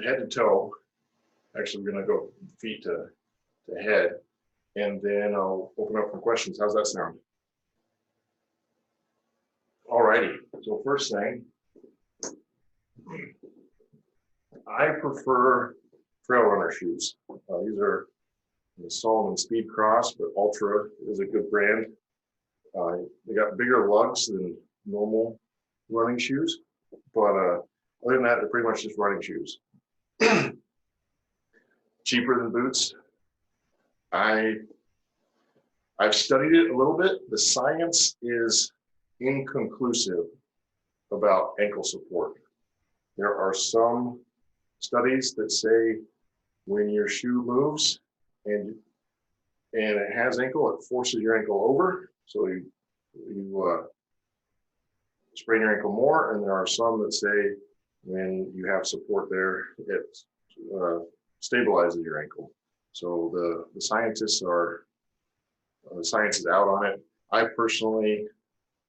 head to toe. Actually, we're going to go feet to head, and then I'll open up for questions. How's that sound? Alrighty, so first thing, I prefer trail runner shoes. These are the Solomon Speed Cross, but Ultra is a good brand. They got bigger lugs than normal running shoes, but other than that, they're pretty much just running shoes. Cheaper than boots. I've studied it a little bit. The science is inconclusive about ankle support. There are some studies that say when your shoe moves and it has ankle, it forces your ankle over, so you sprain your ankle more. And there are some that say when you have support there, it stabilizes your ankle. So the scientists are the science is out on it. I personally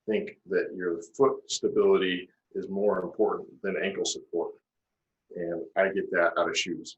think that your foot stability is more important than ankle support, and I get that out of shoes.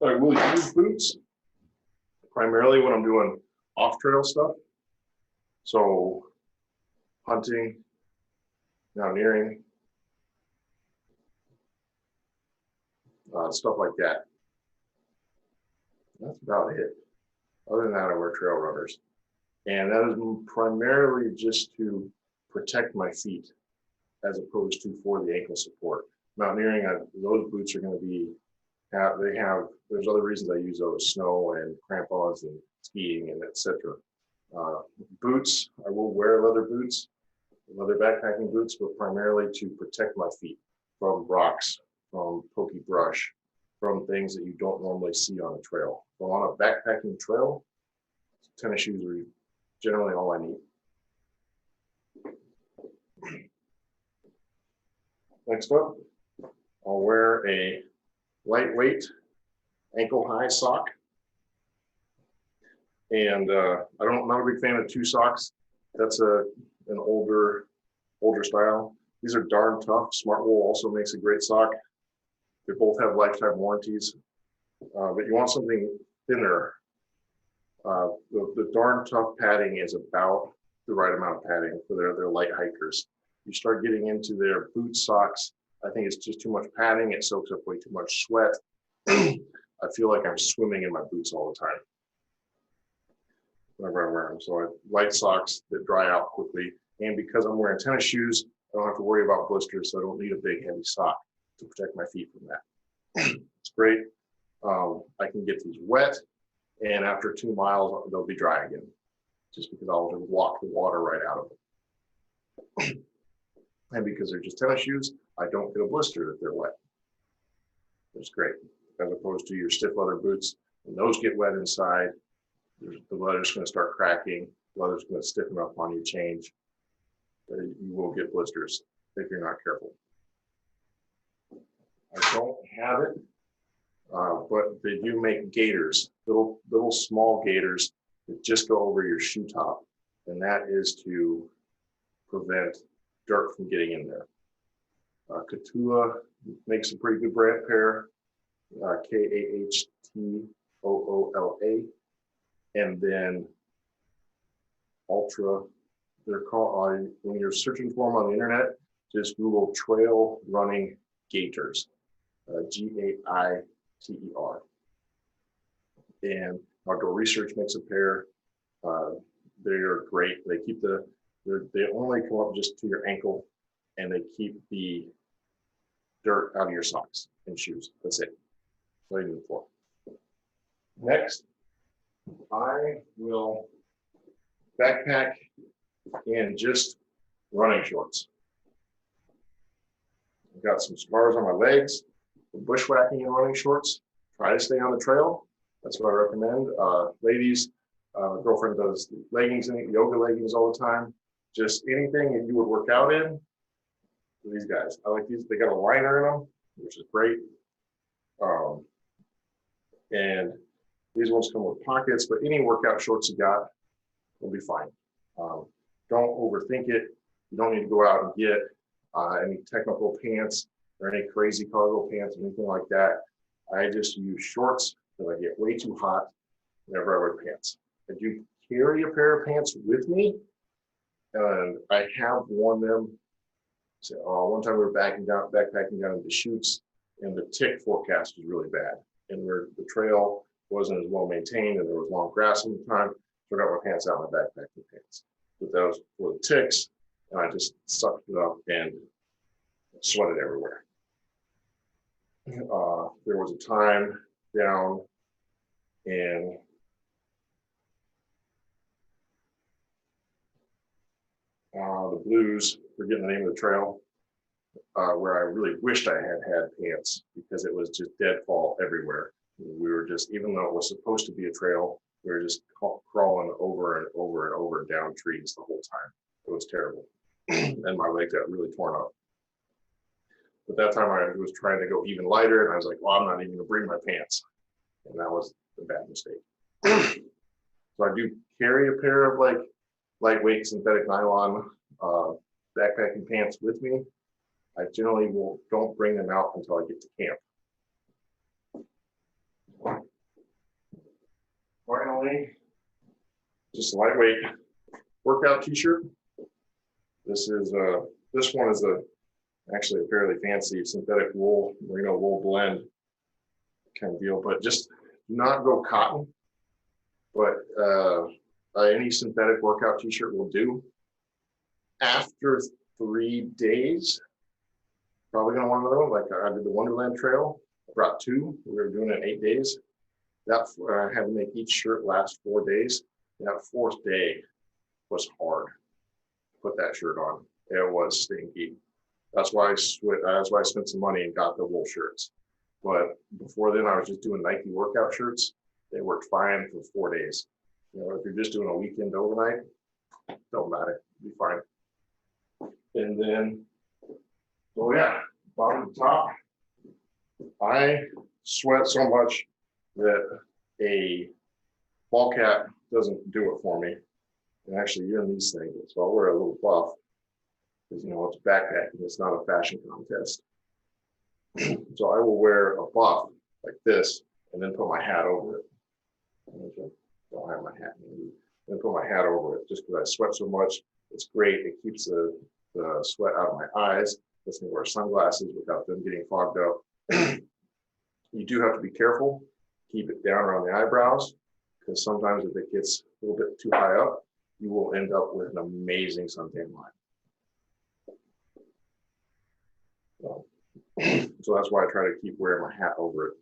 I will use boots primarily when I'm doing off-trail stuff, so hunting, mountaineering, stuff like that. That's about it. Other than that, I wear trail runners, and that is primarily just to protect my feet as opposed to for the ankle support. Mountaineering, those boots are going to be, there's other reasons I use those, snow and crampons and skiing and etc. Boots, I will wear leather boots, leather backpacking boots, but primarily to protect my feet from rocks, from pokey brush, from things that you don't normally see on a trail. So on a backpacking trail, tennis shoes are generally all I need. Next up, I'll wear a lightweight ankle-high sock. And I'm not a big fan of two socks. That's an older style. These are darn tough. Smartwool also makes a great sock. They both have lifetime warranties, but you want something thinner. The darn tough padding is about the right amount of padding for their light hikers. You start getting into their boot socks, I think it's just too much padding. It soaks up way too much sweat. I feel like I'm swimming in my boots all the time whenever I wear them. So I have light socks that dry out quickly. And because I'm wearing tennis shoes, I don't have to worry about blisters, so I don't need a big heavy sock to protect my feet from that. It's great. I can get these wet, and after 2 miles, they'll be dry again, just because I'll just walk the water right out of them. And because they're just tennis shoes, I don't get a blister if they're wet. It's great, as opposed to your stiff leather boots. When those get wet inside, the leather's going to start cracking. The leather's going to stiffen up on you, change. You will get blisters if you're not careful. I don't have it, but they do make gaiters, little small gaiters that just go over your shoe top, and that is to prevent dirt from getting in there. Kahtoola makes a pretty good brand pair, Kahtoola, and then Ultra. They're called, when you're searching for them on the internet, just Google trail running gaiters, Gaiter. And Outdoor Research makes a pair. They're great. They keep they only come up just to your ankle, and they keep the dirt out of your socks and shoes. That's it. That's what I need it for. Next, I will backpack in just running shorts. I've got some scars on my legs, bushwhacking in running shorts. Try to stay on the trail. That's what I recommend. Ladies, girlfriend does leggings and yoga leggings all the time. Just anything that you would work out in. These guys, I like these. They got a liner in them, which is great. And these ones come with pockets, but any workout shorts you got will be fine. Don't overthink it. You don't need to go out and get any technical pants or any crazy cargo pants, anything like that. I just use shorts because I get way too hot whenever I wear pants. I do carry a pair of pants with me, and I have worn them. So one time we were backpacking down into chutes, and the tick forecast was really bad, and the trail wasn't as well maintained, and there was long grass in the time. So I got my pants out, my backpacking pants. But that was for the ticks, and I just sucked it up and sweated everywhere. There was a time down in the Blues, forgetting the name of the trail, where I really wished I had pants because it was just deadfall everywhere. We were just, even though it was supposed to be a trail, we were just crawling over and over and over down trees the whole time. It was terrible. And my legs got really torn up. But that time I was trying to go even lighter, and I was like, well, I'm not even gonna bring my pants. And that was a bad mistake. So I do carry a pair of like lightweight synthetic nylon backpacking pants with me. I generally don't bring them out until I get to camp. Finally, just a lightweight workout t-shirt. This one is actually a fairly fancy synthetic wool, merino wool blend kind of deal, but just not go cotton. But any synthetic workout t-shirt will do. After 3 days, probably gonna want another one. Like I did the Wonderland Trail. I brought 2. We were doing it in 8 days. That I had to make each shirt last 4 days. That 4th day was hard to put that shirt on. It was stinky. That's why I spent some money and got the wool shirts. But before then, I was just doing Nike workout shirts. They worked fine for 4 days. You know, if you're just doing a weekend overnight, don't matter, it'll be fine. And then, so yeah, bottom to top, I sweat so much that a ball cap doesn't do it for me. And actually, you're in these things, so I'll wear a little buff because, you know, it's backpacking, it's not a fashion contest. So I will wear a buff like this and then put my hat over it. I don't have my hat, then put my hat over it just because I sweat so much. It's great. It keeps the sweat out of my eyes. Lets me wear sunglasses without them getting fogged up. You do have to be careful. Keep it down around the eyebrows, because sometimes if it gets a little bit too high up, you will end up with an amazing suntan line. So that's why I try to keep wearing my hat over it.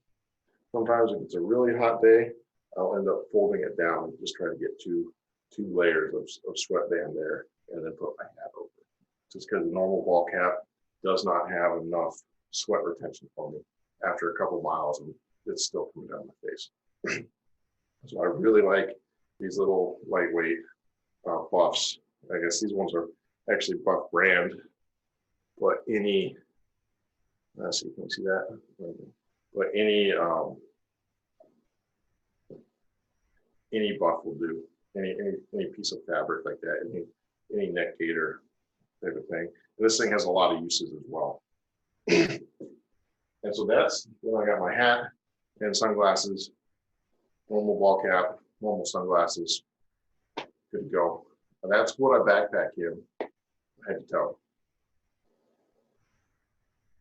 Sometimes if it's a really hot day, I'll end up folding it down and just try to get two layers of sweatband there and then put my hat over it. Just because the normal ball cap does not have enough sweat retention for me. After a couple miles, and it's still coming down my face. So I really like these little lightweight buffs. I guess these ones are actually Buff brand, but any, let's see, can you see that? But any buff will do. Any piece of fabric like that, any neck gaiter type of thing. And this thing has a lot of uses as well. And so that's when I got my hat and sunglasses, normal ball cap, normal sunglasses, good to go. And that's what I backpack in, head to toe.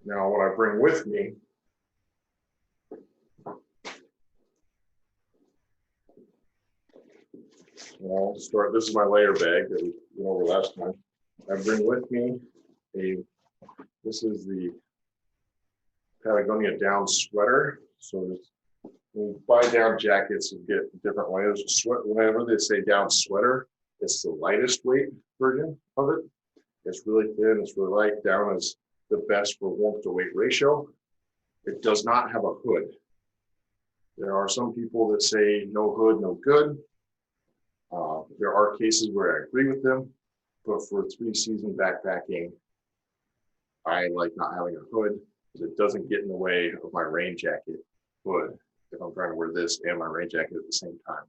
Now what I bring with me, this is my layer bag that we went over last time. I bring with me this is the Patagonia down sweater. So when you buy down jackets, you get different layers of sweat. Whenever they say down sweater, it's the lightest weight version of it. It's really thin, it's really light. Down is the best for warmth to weight ratio. It does not have a hood. There are some people that say no hood, no good. There are cases where I agree with them, but for 3-season backpacking, I like not having a hood because it doesn't get in the way of my rain jacket hood if I'm trying to wear this and my rain jacket at the same time.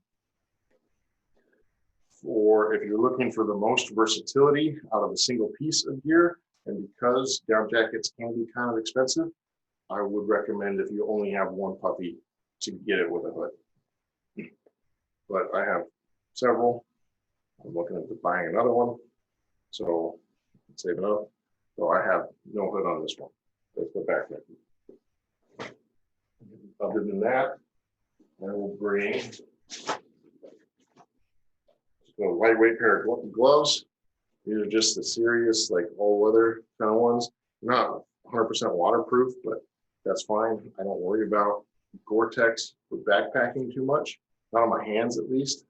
If you're looking for the most versatility out of a single piece of gear, And because down jackets can be kind of expensive, I would recommend if you only have one puppy to get it with a hood. But I have several. I'm looking at buying another one. So save it up. So I have no hood on this one. That's the backpack. Other than that, I will bring a lightweight pair of gloves. These are just the serious, like all-weather kind of ones. Not 100% waterproof, but that's fine. I don't worry about Gore-Tex for backpacking too much. Not on my hands, at least.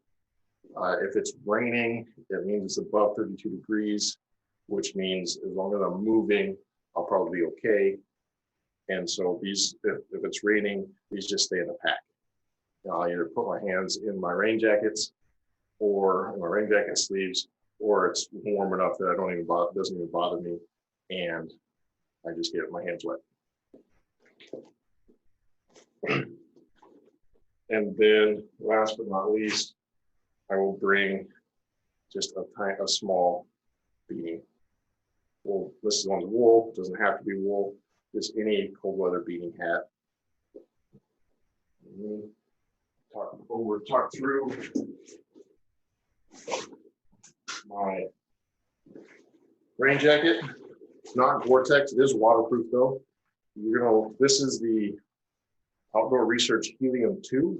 If it's raining, it means it's above 32 degrees, which means as long as I'm moving, I'll probably be okay. And so these, if it's raining, these just stay in the pack. I'll either put my hands in my rain jackets or in my rain jacket sleeves, or it's warm enough that I don't even bother, doesn't even bother me, and I just get my hands wet. And then last but not least, I will bring just a small beanie. Well, this one's wool, doesn't have to be wool, just any cold weather beanie hat. Talk through my rain jacket. It's not Gore-Tex, it is waterproof though. This is the Outdoor Research Helium 2,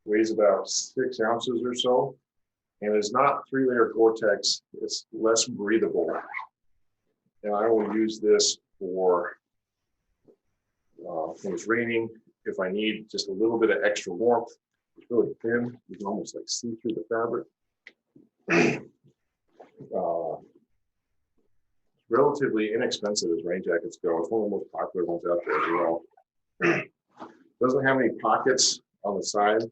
weighs about 6 ounces or so, and is not 3-layer Gore-Tex, it's less breathable. And I will use this for when it's raining, if I need just a little bit of extra warmth. It's really thin, you can almost like see through the fabric. Relatively inexpensive as rain jackets go. It's one of the most popular ones out there as well. Doesn't have any pockets on the side,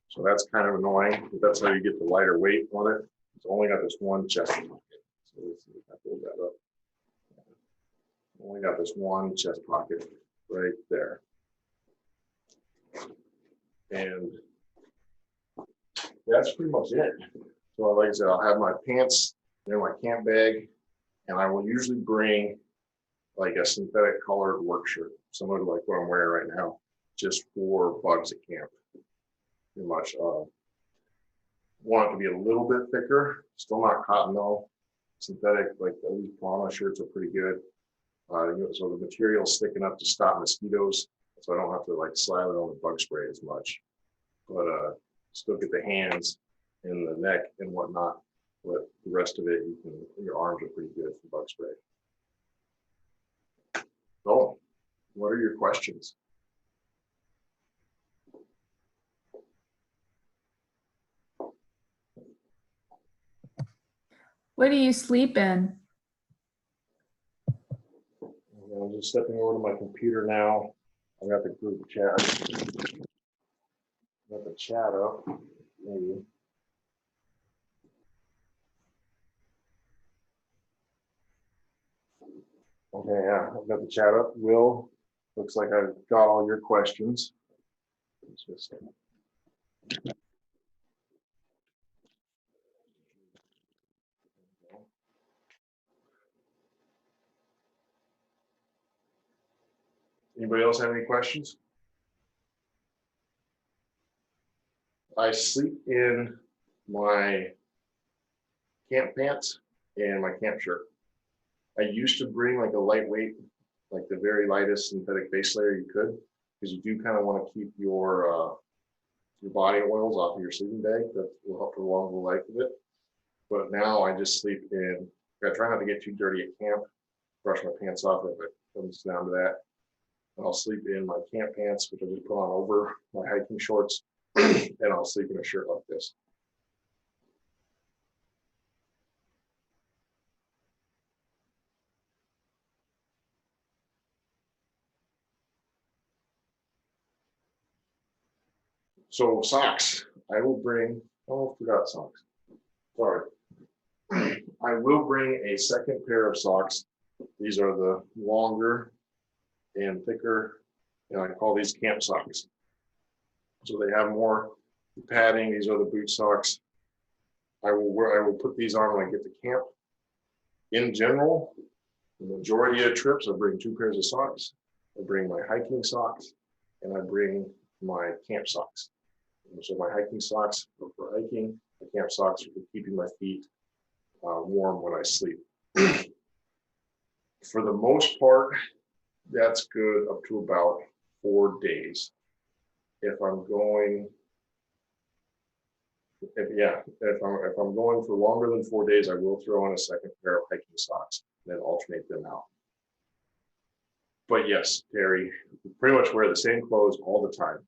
so that's kind of annoying, but that's how you get the lighter weight on it. It's only got this one chest pocket. So let's see if I pull that up. Only got this one chest pocket right there. And that's pretty much it. So like I said, I'll have my pants in my camp bag, and I will usually bring like a synthetic colored work shirt, similar to like what I'm wearing right now, just for bugs at camp. Pretty much want it to be a little bit thicker, still not cotton though. Synthetic, like these Prana shirts are pretty good. So the material's sticking up to stop mosquitoes, so I don't have to like slather on the bug spray as much. But still get the hands and the neck and whatnot. But the rest of it, your arms are pretty good for bug spray. So, what are your questions? What do you sleep in? I'm just stepping over to my computer now. I got the group chat. Got the chat up, maybe. Okay, yeah, I've got the chat up. Will, looks like I've got all your questions. Anybody else have any questions? I sleep in my camp pants and my camp shirt. I used to bring like a lightweight, like the very lightest synthetic base layer you could, because you do kind of want to keep your body oils off of your sleeping bag. That will help prolong the life of it. But now I just sleep in. I try not to get too dirty at camp. Brush my pants off if it comes down to that. I'll sleep in my camp pants, which I just put on over my hiking shorts, and I'll sleep in a shirt like this. So socks, I will bring, oh, I forgot socks. Sorry. I will bring a second pair of socks. These are the longer and thicker, and I call these camp socks. So they have more padding. These are the boot socks. I will put these on when I get to camp. In general, The majority of trips, I bring 2 pairs of socks. I bring my hiking socks, and I bring my camp socks. And so my hiking socks are for hiking. The camp socks are for keeping my feet warm when I sleep. For the most part, that's good up to about 4 days. If I'm going, if I'm going for longer than 4 days, I will throw in a second pair of hiking socks, then alternate them out. But yes, Terry, pretty much wear the same clothes all the time.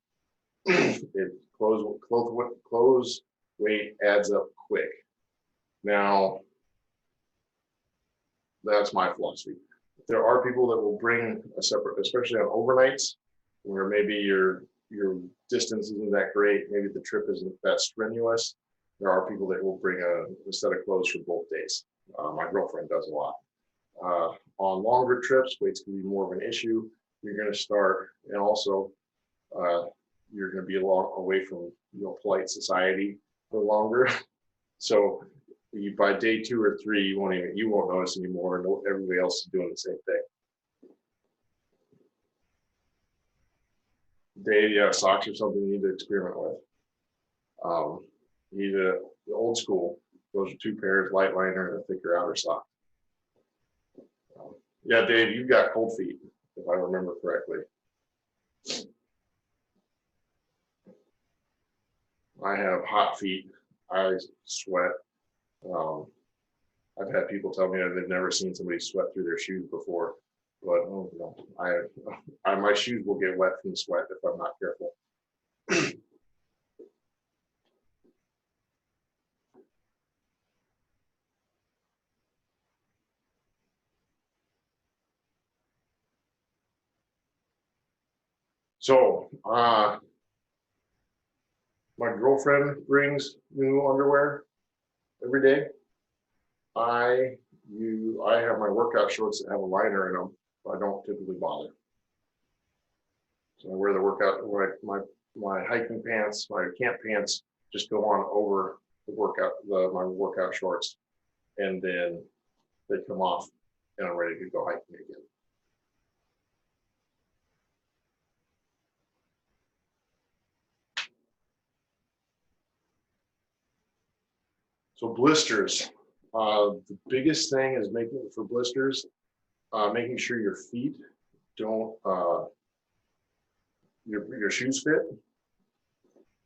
Clothes weight adds up quick. Now, that's my philosophy. There are people that will bring a separate, especially on overnights, where maybe your distance isn't that great, maybe the trip isn't that strenuous. There are people that will bring a set of clothes for both days. My girlfriend does a lot. On longer trips, weights can be more of an issue. You're going to start, and also you're going to be away from polite society for longer. So by day 2 or 3, you won't notice anymore. Everybody else is doing the same thing. Day, socks are something you need to experiment with. You need the old school. Those are 2 pairs, light liner and a thicker outer sock. Yeah, Dave, you've got cold feet, if I remember correctly. I have hot feet. I sweat. I've had people tell me that they've never seen somebody sweat through their shoes before, but my shoes will get wet from sweat if I'm not careful. So, my girlfriend brings new underwear every day. I have my workout shorts that have a liner in them, but I don't typically bother. So I wear the workout, my hiking pants, my camp pants just go on over the my workout shorts, and then they come off, and I'm ready to go hiking again. So blisters, the biggest thing is making sure your feet don't, your shoes fit.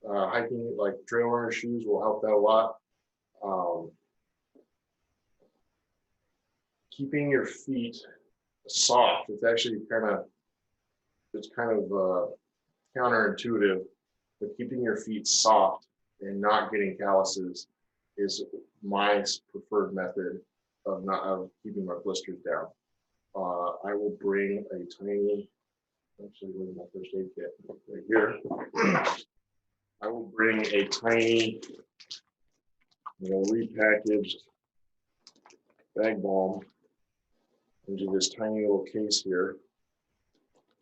Hiking, like trail runner shoes, will help that a lot. Keeping your feet soft, it's actually kind of counterintuitive, but keeping your feet soft and not getting calluses is my preferred method of keeping my blisters down. I will bring a tiny, actually, where's my first aid kit? Right here. I will bring a tiny, repackaged bag balm into this tiny little case here.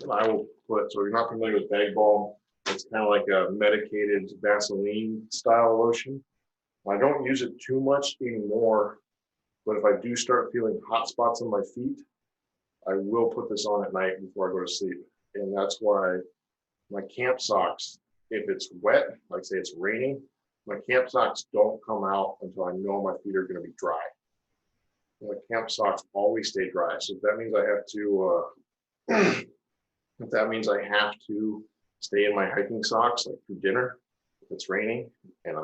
And I will put, so if you're not familiar with bag balm, it's kind of like a medicated Vaseline style lotion. I don't use it too much anymore, but if I do start feeling hot spots on my feet, I will put this on at night before I go to sleep. And that's why my camp socks, if it's wet, like say it's raining, my camp socks don't come out until I know my feet are going to be dry. My camp socks always stay dry. So if that means I have to stay in my hiking socks like through dinner, if it's raining, and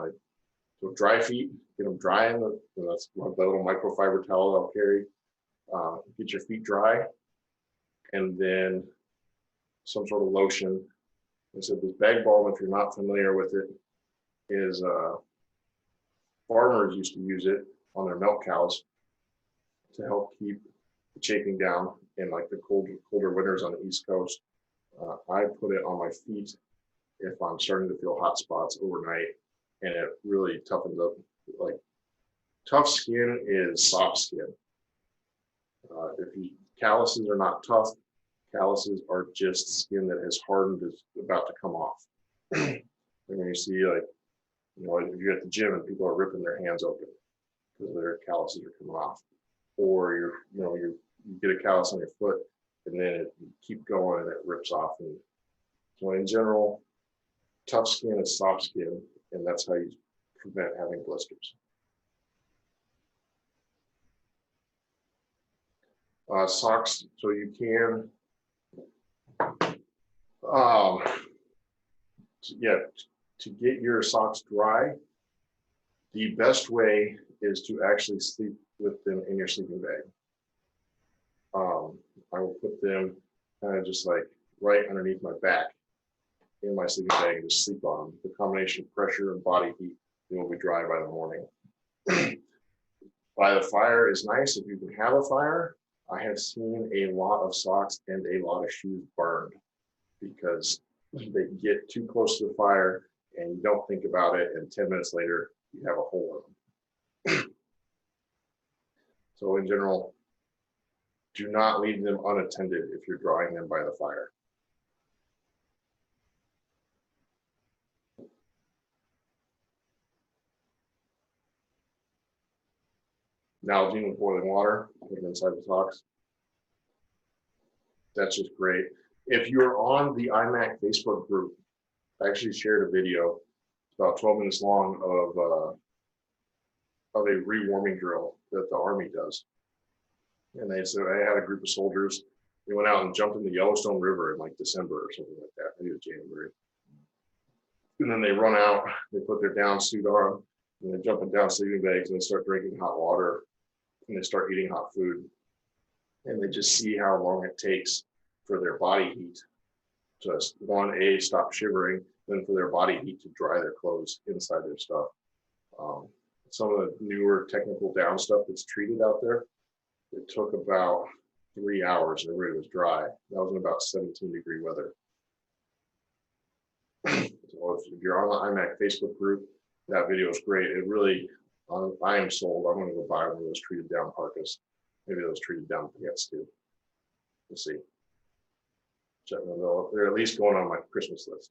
so dry feet, get them dry that's the little microfiber towel I'll carry. Get your feet dry, and then some sort of lotion. I said this bag balm, if you're not familiar with it, is farmers used to use it on their milk cows to help keep the chafing down in like the colder winters on the East Coast. I put it on my feet if I'm starting to feel hot spots overnight, and it really toughens up. Like, tough skin is soft skin. Calluses are not tough. Calluses are just skin that has hardened, is about to come off. And when you see, like, if you're at the gym and people are ripping their hands open because their calluses are coming off, or you get a callus on your foot, and then you keep going and it rips off. And so in general, tough skin is soft skin, and that's how you prevent having blisters. Socks, so you can, to get your socks dry, the best way is to actually sleep with them in your sleeping bag. I will put them kind of just like right underneath my back in my sleeping bag and just sleep on them. The combination of pressure and body heat, they will be dry by the morning. By the fire is nice if you can have a fire. I have seen a lot of socks and a lot of shoes burned because they get too close to the fire and you don't think about it, and 10 minutes later you have a hole in them. So in general, do not leave them unattended if you're drying them by the fire. Nalgene with boiling water, put them inside the socks. That's just great. If you're on the IMAC Facebook group, I actually shared a video, about 12 minutes long, of a rewarming drill that the Army does. And they said, I had a group of soldiers, they went out and jumped in the Yellowstone River in like December or something like that, maybe it was January. And then they run out, they put their down suit on, and they're jumping down sleeping bags, and they start drinking hot water, and they start eating hot food. And they just see how long it takes for their body heat to, one, stop shivering, then for their body heat to dry their clothes inside their stuff. Some of the newer technical down stuff that's treated out there, it took about 3 hours and everybody was dry. That was in about 17-degree weather. So if you're on the IMAC Facebook group, that video is great. It really, I am sold. I'm going to go buy one of those treated down parkas. Maybe those treated down pants too. We'll see. They're at least going on my Christmas list.